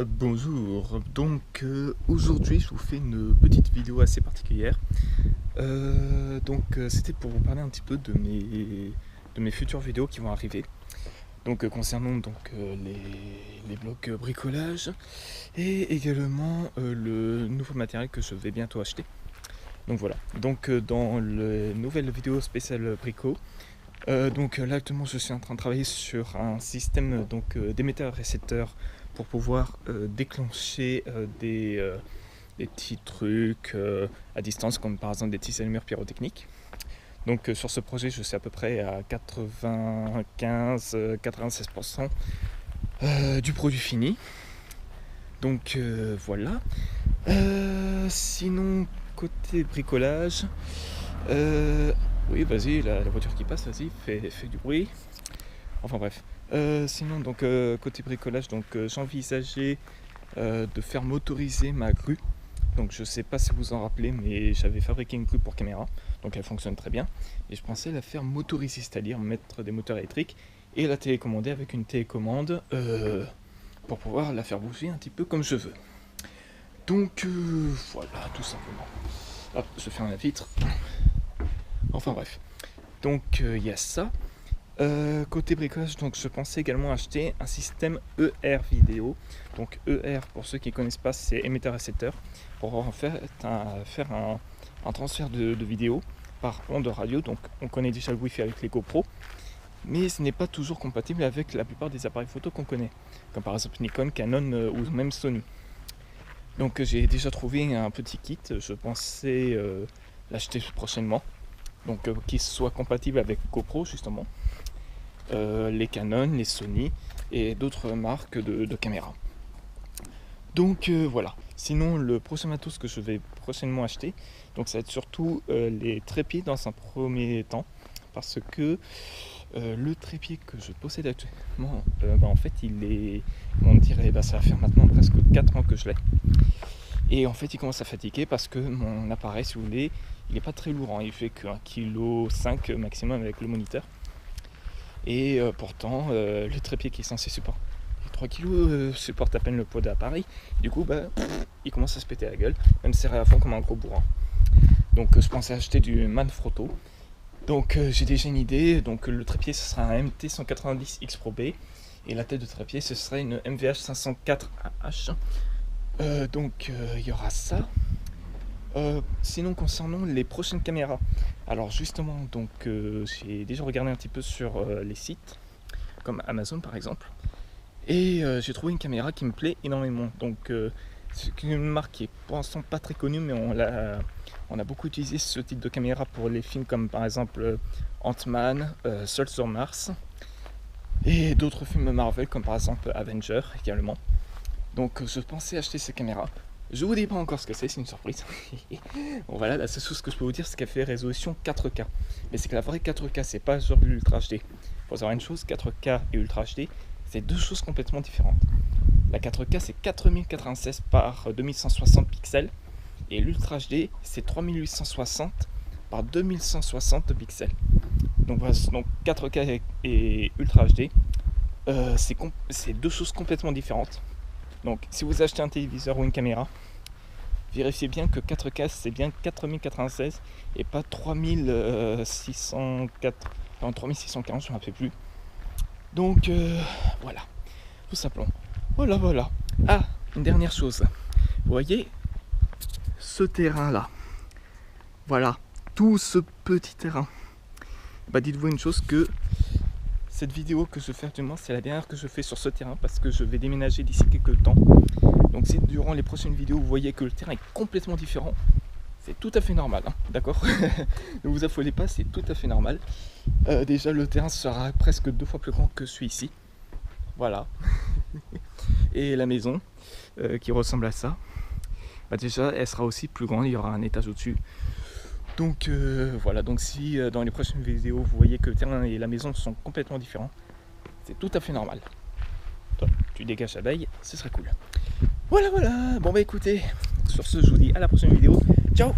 Bonjour, donc aujourd'hui je vous fais une petite vidéo assez particulière. C'était pour vous parler un petit peu de mes futures vidéos qui vont arriver. Donc concernant les blocs bricolage et également le nouveau matériel que je vais bientôt acheter. Donc voilà, dans le nouvelle vidéo spéciale brico, là actuellement je suis en train de travailler sur un système d'émetteur-récepteur pour pouvoir déclencher des petits trucs à distance, comme par exemple des petits allumeurs pyrotechniques. Donc sur ce projet je suis à peu près à 95-96% du produit fini. Donc voilà. Sinon côté bricolage, oui vas-y, la voiture qui passe, vas-y, fait du bruit. Enfin bref. Sinon côté bricolage, j'envisageais de faire motoriser ma grue. Donc je sais pas si vous en rappelez, mais j'avais fabriqué une grue pour caméra, donc elle fonctionne très bien. Et je pensais la faire motoriser, c'est-à-dire mettre des moteurs électriques et la télécommander avec une télécommande pour pouvoir la faire bouger un petit peu comme je veux. Donc voilà, tout simplement. Hop, je ferme la vitre. Enfin bref. Donc il y a ça. Côté bricolage, je pensais également acheter un système ER vidéo. Donc ER, pour ceux qui ne connaissent pas, c'est émetteur-récepteur, pour en fait faire un transfert de vidéo par onde radio. Donc on connaît déjà le Wi-Fi avec les GoPro, mais ce n'est pas toujours compatible avec la plupart des appareils photo qu'on connaît, comme par exemple Nikon, Canon ou même Sony. Donc j'ai déjà trouvé un petit kit, je pensais l'acheter prochainement, qui soit compatible avec GoPro justement. Les Canon, les Sony et d'autres marques de caméras. Donc voilà. Sinon le prochain matos que je vais prochainement acheter, donc ça va être surtout les trépieds dans un premier temps, parce que le trépied que je possède actuellement, en fait il est, on dirait, ça va faire maintenant presque 4 ans que je l'ai. Et en fait il commence à fatiguer parce que mon appareil, si vous voulez, il n'est pas très lourd, hein. Il fait que 1,5 kg maximum avec le moniteur. Et pourtant, le trépied qui est censé supporter 3 kg supporte à peine le poids de l'appareil. Du coup, il commence à se péter la gueule, même serré à fond comme un gros bourrin. Donc je pensais acheter du Manfrotto. Donc j'ai déjà une idée. Donc le trépied, ce sera un MT190X Pro B. Et la tête de trépied, ce serait une MVH 504H. Il y aura ça. Sinon concernant les prochaines caméras, alors justement j'ai déjà regardé un petit peu sur les sites comme Amazon par exemple, et j'ai trouvé une caméra qui me plaît énormément. C'est une marque qui est pour l'instant pas très connue, mais on a beaucoup utilisé ce type de caméra pour les films comme par exemple Ant-Man, Seul sur Mars, et d'autres films Marvel comme par exemple Avenger également. Donc je pensais acheter ces caméras. Je vous dis pas encore ce que c'est une surprise. Bon voilà, la seule chose que je peux vous dire, c'est qu'elle fait résolution 4K. Mais c'est que la vraie 4K, c'est pas genre l'Ultra HD. Faut savoir une chose, 4K et Ultra HD, c'est deux choses complètement différentes. La 4K, c'est 4096 par 2160 pixels. Et l'Ultra HD, c'est 3860 par 2160 pixels. Donc voilà, 4K et Ultra HD, c'est deux choses complètement différentes. Donc si vous achetez un téléviseur ou une caméra, vérifiez bien que 4K c'est bien 4096 et pas 3640, je ne me rappelle plus. Donc voilà, tout simplement. Voilà. Ah, une dernière chose. Vous voyez ce terrain là. Voilà, tout ce petit terrain. Dites-vous une chose, que cette vidéo que je fais actuellement, c'est la dernière que je fais sur ce terrain, parce que je vais déménager d'ici quelques temps. Donc si durant les prochaines vidéos vous voyez que le terrain est complètement différent, c'est tout à fait normal, hein, d'accord. Ne vous affolez pas, c'est tout à fait normal. Déjà le terrain sera presque 2 fois plus grand que celui-ci. Voilà. Et la maison qui ressemble à ça, déjà elle sera aussi plus grande, il y aura un étage au-dessus. Donc voilà, donc si dans les prochaines vidéos vous voyez que le terrain et la maison sont complètement différents, c'est tout à fait normal. Toi, tu dégages la baille, ce serait cool. Voilà, bon écoutez, sur ce je vous dis à la prochaine vidéo, ciao.